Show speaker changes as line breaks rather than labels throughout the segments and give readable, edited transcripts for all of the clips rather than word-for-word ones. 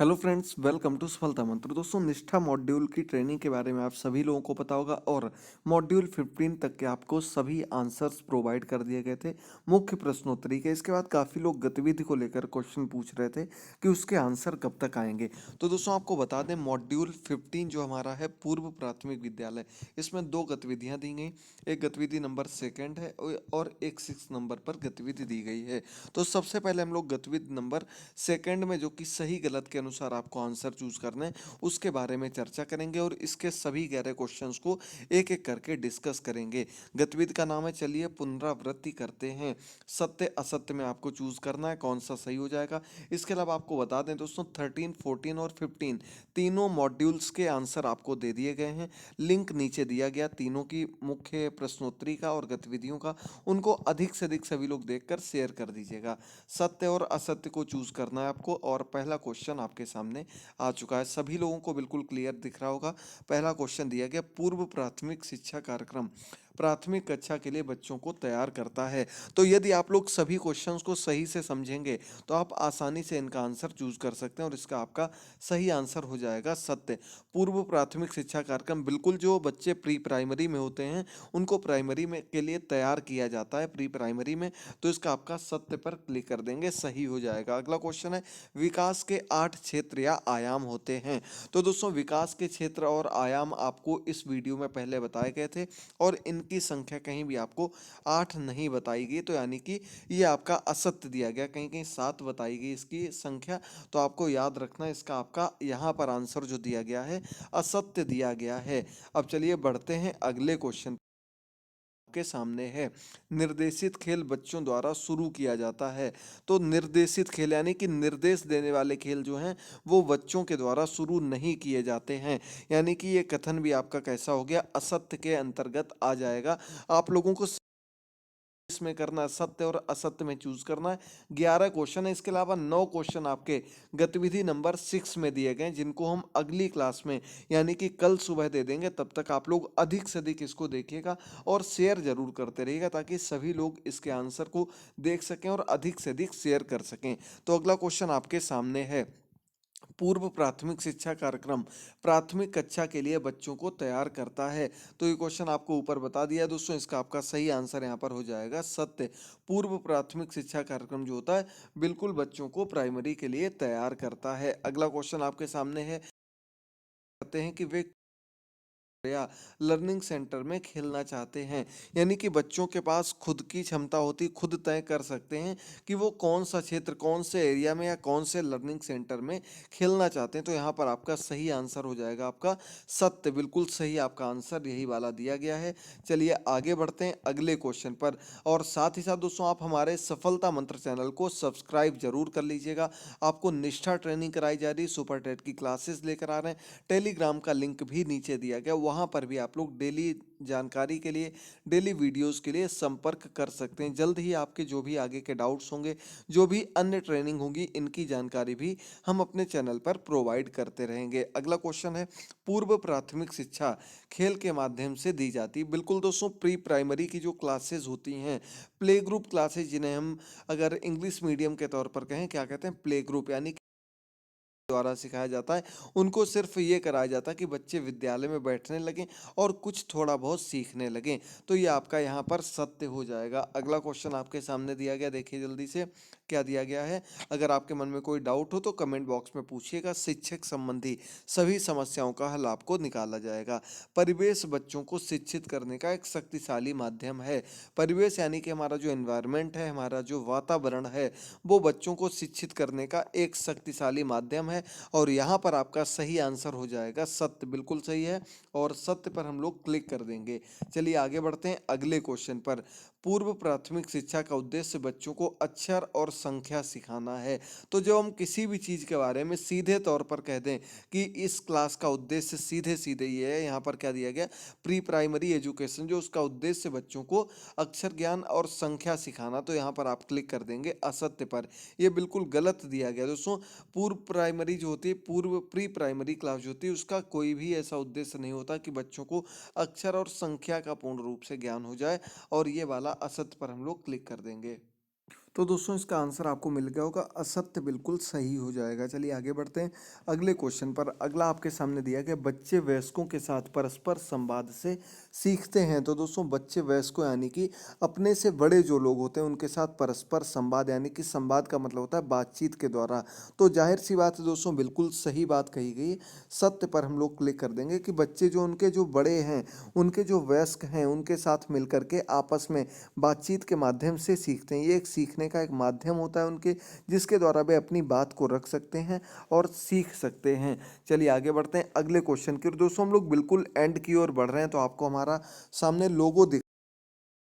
Hello friends, welcome to सफलता मंत्र। दोस्तों, निष्ठा मॉड्यूल की ट्रेनिंग के बारे में आप सभी लोगों को पता होगा और मॉड्यूल 15 तक के आपको सभी आंसर्स प्रोवाइड कर दिए गए थे मुख्य प्रश्नोत्तरी के। इसके बाद काफ़ी लोग गतिविधि को लेकर क्वेश्चन पूछ रहे थे कि उसके आंसर कब तक आएंगे। तो दोस्तों, आपको बता दें, मॉड्यूल 15 जो हमारा है पूर्व प्राथमिक विद्यालय, इसमें दो गतिविधियाँ दी गई। एक गतिविधि नंबर सेकेंड है और एक 6 नंबर पर गतिविधि दी गई है। तो सबसे पहले हम लोग गतिविधि नंबर सेकंड में, जो कि सही गलत के अनुसार आपको आंसर चूज करना है, उसके बारे में चर्चा करेंगे और इसके सभी 11 क्वेश्चंस को एक एक करके डिस्कस करेंगे। गतिविधि का नाम है, चलिए पुनरावृत्ति करते हैं। सत्य असत्य में आपको चूज करना है कौन सा सही हो जाएगा। इसके अलावा आपको बता दें दोस्तों, 13, 14 और 15 तीनों मॉड्यूल्स के आंसर आपको दे दिए गए हैं। लिंक नीचे दिया गया तीनों की मुख्य प्रश्नोत्तरी का और गतिविधियों का। उनको अधिक से अधिक सभी लोग देखकर शेयर कर दीजिएगा। सत्य और असत्य को चूज करना है आपको। और पहला क्वेश्चन आपके सामने आ चुका है, सभी लोगों को बिल्कुल क्लियर दिख रहा होगा। पहला क्वेश्चन दिया गया, पूर्व प्राथमिक शिक्षा कार्यक्रम प्राथमिक कक्षा के लिए बच्चों को तैयार करता है। तो यदि आप लोग सभी क्वेश्चंस को सही से समझेंगे तो आप आसानी से इनका आंसर चूज कर सकते हैं और इसका आपका सही आंसर हो जाएगा सत्य। पूर्व प्राथमिक शिक्षा कार्यक्रम बिल्कुल जो बच्चे प्री प्राइमरी में होते हैं उनको प्राइमरी में के लिए तैयार किया जाता है, प्री प्राइमरी में। तो इसका आपका सत्य पर क्लिक कर देंगे, सही हो जाएगा। अगला क्वेश्चन है, विकास के 8 क्षेत्र या आयाम होते हैं। तो दोस्तों, विकास के क्षेत्र और आयाम आपको इस वीडियो में पहले बताए गए थे और इनकी संख्या कहीं भी आपको 8 नहीं बताई गई। तो यानी कि ये आपका असत्य दिया गया, कहीं कहीं 7 बताई गई इसकी संख्या। तो आपको याद रखना, इसका आपका यहाँ पर आंसर जो दिया गया है असत्य दिया गया है। अब चलिए बढ़ते हैं अगले क्वेश्चन के सामने है। निर्देशित खेल बच्चों द्वारा शुरू किया जाता है। तो निर्देशित खेल यानी कि निर्देश देने वाले खेल जो हैं वो बच्चों के द्वारा शुरू नहीं किए जाते हैं। यानी कि ये कथन भी आपका कैसा हो गया, असत्य के अंतर्गत आ जाएगा। आप लोगों को इसमें करना है, सत्य और असत्य में चूज करना है। 11 क्वेश्चन है, इसके अलावा 9 क्वेश्चन आपके गतिविधि नंबर 6 में दिए गए हैं, जिनको हम अगली क्लास में यानी कि कल सुबह दे देंगे। तब तक आप लोग अधिक से अधिक इसको देखिएगा और शेयर जरूर करते रहिएगा ताकि सभी लोग इसके आंसर को देख सकें और अधिक से अधिक शेयर कर सकें। तो अगला क्वेश्चन आपके सामने है, पूर्व प्राथमिक शिक्षा कार्यक्रम प्राथमिक कक्षा के लिए बच्चों को तैयार करता है। तो ये क्वेश्चन आपको ऊपर बता दिया दोस्तों, इसका आपका सही आंसर यहाँ पर हो जाएगा सत्य। पूर्व प्राथमिक शिक्षा कार्यक्रम जो होता है बिल्कुल बच्चों को प्राइमरी के लिए तैयार करता है। अगला क्वेश्चन आपके सामने है, कहते हैं कि वे या लर्निंग सेंटर में खेलना चाहते हैं। यानी कि बच्चों के पास खुद की क्षमता होती, खुद तय कर सकते हैं कि वो कौन सा क्षेत्र, कौन से एरिया में या कौन से लर्निंग सेंटर में खेलना चाहते हैं। तो यहाँ पर आपका सही आंसर हो जाएगा आपका सत्य, बिल्कुल सही आपका आंसर यही वाला दिया गया है। चलिए आगे बढ़ते हैं अगले क्वेश्चन पर। और साथ ही साथ दोस्तों, आप हमारे सफलता मंत्र चैनल को सब्सक्राइब जरूर कर लीजिएगा। आपको निष्ठा ट्रेनिंग कराई जा रही है, सुपर टेट की क्लासेस लेकर आ रहे हैं। टेलीग्राम का लिंक भी नीचे दिया गया, वहाँ पर भी आप लोग डेली जानकारी के लिए, डेली वीडियोस के लिए संपर्क कर सकते हैं। जल्द ही आपके जो भी आगे के डाउट्स होंगे, जो भी अन्य ट्रेनिंग होगी, इनकी जानकारी भी हम अपने चैनल पर प्रोवाइड करते रहेंगे। अगला क्वेश्चन है, पूर्व प्राथमिक शिक्षा खेल के माध्यम से दी जाती है। बिल्कुल दोस्तों, प्री प्राइमरी की जो क्लासेस होती हैं, प्ले ग्रुप क्लासेस, जिन्हें हम अगर इंग्लिश मीडियम के तौर पर कहें, क्या कहते हैं, प्ले ग्रुप, यानी द्वारा सिखाया जाता है। उनको सिर्फ ये कराया जाता है कि बच्चे विद्यालय में बैठने लगें और कुछ थोड़ा बहुत सीखने लगें। तो ये आपका यहाँ पर सत्य हो जाएगा। अगला क्वेश्चन आपके सामने दिया गया, देखिए जल्दी से क्या दिया गया है। अगर आपके मन में कोई डाउट हो तो कमेंट बॉक्स में पूछिएगा, शिक्षक संबंधी सभी समस्याओं का हल आपको निकाला जाएगा। परिवेश बच्चों को शिक्षित करने का एक शक्तिशाली माध्यम है। परिवेश यानी कि हमारा जो एनवायरनमेंट है, हमारा जो वातावरण है, वो बच्चों को शिक्षित करने का एक शक्तिशाली माध्यम है। और यहाँ पर आपका सही आंसर हो जाएगा सत्य, बिल्कुल सही है और सत्य पर हम लोग क्लिक कर देंगे। चलिए आगे बढ़ते हैं अगले क्वेश्चन पर। पूर्व प्राथमिक शिक्षा का उद्देश्य बच्चों को अक्षर और संख्या सिखाना है। तो जब हम किसी भी चीज़ के बारे में सीधे तौर पर कह दें कि इस क्लास का उद्देश्य सीधे सीधे ये है, यहाँ पर क्या दिया गया, प्री प्राइमरी एजुकेशन, जो उसका उद्देश्य बच्चों को अक्षर ज्ञान और संख्या सिखाना। तो यहाँ पर आप क्लिक कर देंगे असत्य पर, ये बिल्कुल गलत दिया गया दोस्तों। पूर्व प्राइमरी जो होती है, पूर्व प्री प्राइमरी क्लास जो होती है, उसका कोई भी ऐसा उद्देश्य नहीं होता कि बच्चों को अक्षर और संख्या का पूर्ण रूप से ज्ञान हो जाए। और ये वाला असत्य पर हम लोग क्लिक कर देंगे। तो दोस्तों इसका आंसर आपको मिल गया होगा, असत्य बिल्कुल सही हो जाएगा। चलिए आगे बढ़ते हैं अगले क्वेश्चन पर। अगला आपके सामने दिया गया, बच्चे वयस्कों के साथ परस्पर संवाद से सीखते हैं। तो दोस्तों बच्चे वयस्कों यानी कि अपने से बड़े जो लोग होते हैं उनके साथ परस्पर संवाद, यानी कि संवाद का मतलब होता है बातचीत के द्वारा। तो जाहिर सी बात है दोस्तों, बिल्कुल सही बात कही गई। सत्य पर हम लोग क्लिक कर देंगे कि बच्चे जो उनके जो बड़े हैं, उनके जो वयस्क हैं, उनके साथ मिलकर के आपस में बातचीत के माध्यम से सीखते हैं। ये एक सीखने का एक माध्यम होता है उनके, जिसके द्वारा वे अपनी बात को रख सकते हैं और सीख सकते हैं। चलिए आगे बढ़ते हैं अगले क्वेश्चन की ओर। दोस्तों हम लोग बिल्कुल एंड की ओर बढ़ रहे हैं, तो आपको हमारा सामने लोगो दिख,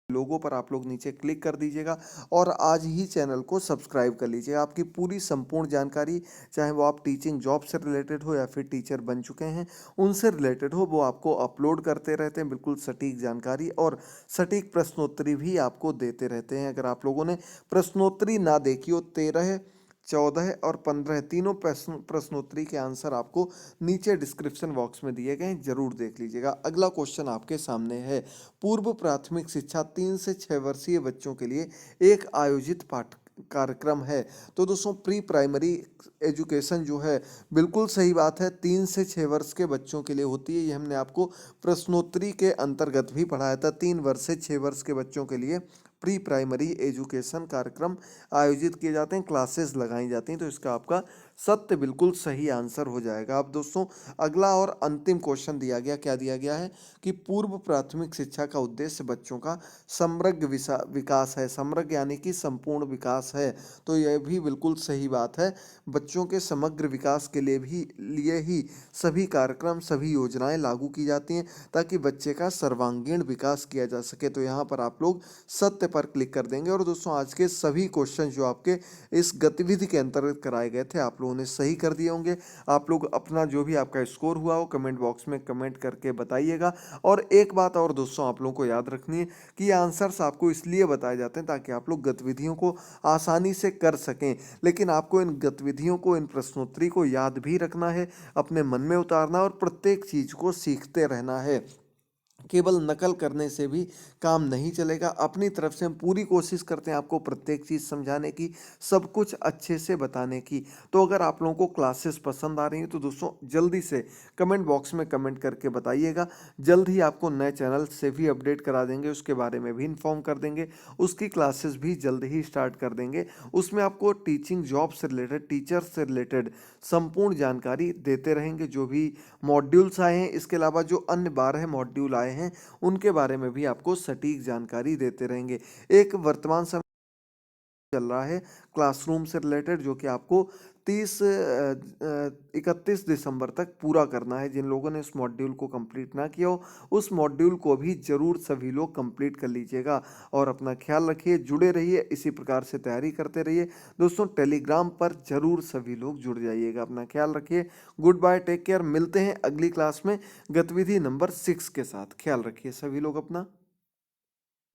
लोगों पर आप लोग नीचे क्लिक कर दीजिएगा और आज ही चैनल को सब्सक्राइब कर लीजिएगा। आपकी पूरी संपूर्ण जानकारी, चाहे वो आप टीचिंग जॉब से रिलेटेड हो या फिर टीचर बन चुके हैं उनसे रिलेटेड हो, वो आपको अपलोड करते रहते हैं। बिल्कुल सटीक जानकारी और सटीक प्रश्नोत्तरी भी आपको देते रहते हैं। अगर आप लोगों ने प्रश्नोत्तरी ना देखी हो, 13, 14 और 15 तीनों प्रश्नोत्तरी के आंसर आपको नीचे डिस्क्रिप्शन बॉक्स में दिए गए हैं, जरूर देख लीजिएगा। अगला क्वेश्चन आपके सामने है, पूर्व प्राथमिक शिक्षा 3 से 6 वर्षीय बच्चों के लिए एक आयोजित पाठ कार्यक्रम है। तो दोस्तों प्री प्राइमरी एजुकेशन जो है, बिल्कुल सही बात है, 3 से 6 वर्ष के बच्चों के लिए होती है। ये हमने आपको प्रश्नोत्तरी के अंतर्गत भी पढ़ाया था। 3 वर्ष से 6 वर्ष के बच्चों के लिए प्री प्राइमरी एजुकेशन कार्यक्रम आयोजित किए जाते हैं, क्लासेस लगाई जाती हैं। तो इसका आपका सत्य बिल्कुल सही आंसर हो जाएगा। अब दोस्तों अगला और अंतिम क्वेश्चन दिया गया, क्या दिया गया है कि पूर्व प्राथमिक शिक्षा का उद्देश्य बच्चों का समग्र विकास है। समग्र यानी कि संपूर्ण विकास है। तो यह भी बिल्कुल सही बात है। बच्चों के समग्र विकास के लिए ही सभी कार्यक्रम, सभी योजनाएं लागू की जाती हैं, ताकि बच्चे का सर्वांगीण विकास किया जा सके। तो यहाँ पर आप लोग सत्य पर क्लिक कर देंगे। और दोस्तों आज के सभी क्वेश्चन जो आपके इस गतिविधि के अंतर्गत कराए गए थे, आप लोगों ने सही कर दिए होंगे। आप लोग अपना जो भी आपका स्कोर हुआ हो कमेंट बॉक्स में कमेंट करके बताइएगा। और एक बात और दोस्तों आप लोगों को याद रखनी है कि ये आंसर्स आपको इसलिए बताए जाते हैं ताकि आप लोग गतिविधियों को आसानी से कर सकें। लेकिन आपको इन गतिविधियों को, इन प्रश्नोत्तरी को याद भी रखना है, अपने मन में उतारना और प्रत्येक चीज को सीखते रहना है। केवल नकल करने से भी काम नहीं चलेगा। अपनी तरफ से हम पूरी कोशिश करते हैं आपको प्रत्येक चीज़ समझाने की, सब कुछ अच्छे से बताने की। तो अगर आप लोगों को क्लासेस पसंद आ रही हैं तो दोस्तों जल्दी से कमेंट बॉक्स में कमेंट करके बताइएगा। जल्द ही आपको नए चैनल से भी अपडेट करा देंगे, उसके बारे में भी इन्फॉर्म कर देंगे। उसकी क्लासेस भी जल्द ही स्टार्ट कर देंगे। उसमें आपको टीचिंग जॉब से रिलेटेड, टीचर से रिलेटेड संपूर्ण जानकारी देते रहेंगे। जो भी मॉड्यूल्स आए हैं, इसके अलावा जो अन्य 12 मॉड्यूल आए हैं, उनके बारे में भी आपको सटीक जानकारी देते रहेंगे। एक वर्तमान समय चल रहा है क्लासरूम से रिलेटेड, जो कि आपको 31 दिसंबर तक पूरा करना है। जिन लोगों ने इस मॉड्यूल को कंप्लीट ना किया हो, उस मॉड्यूल को भी जरूर सभी लोग कंप्लीट कर लीजिएगा। और अपना ख्याल रखिए, जुड़े रहिए, इसी प्रकार से तैयारी करते रहिए। दोस्तों टेलीग्राम पर जरूर सभी लोग जुड़ जाइएगा। अपना ख्याल रखिए। Good bye, take care. मिलते हैं अगली क्लास में गतिविधि नंबर 6 के साथ। ख्याल रखिए सभी लोग अपना।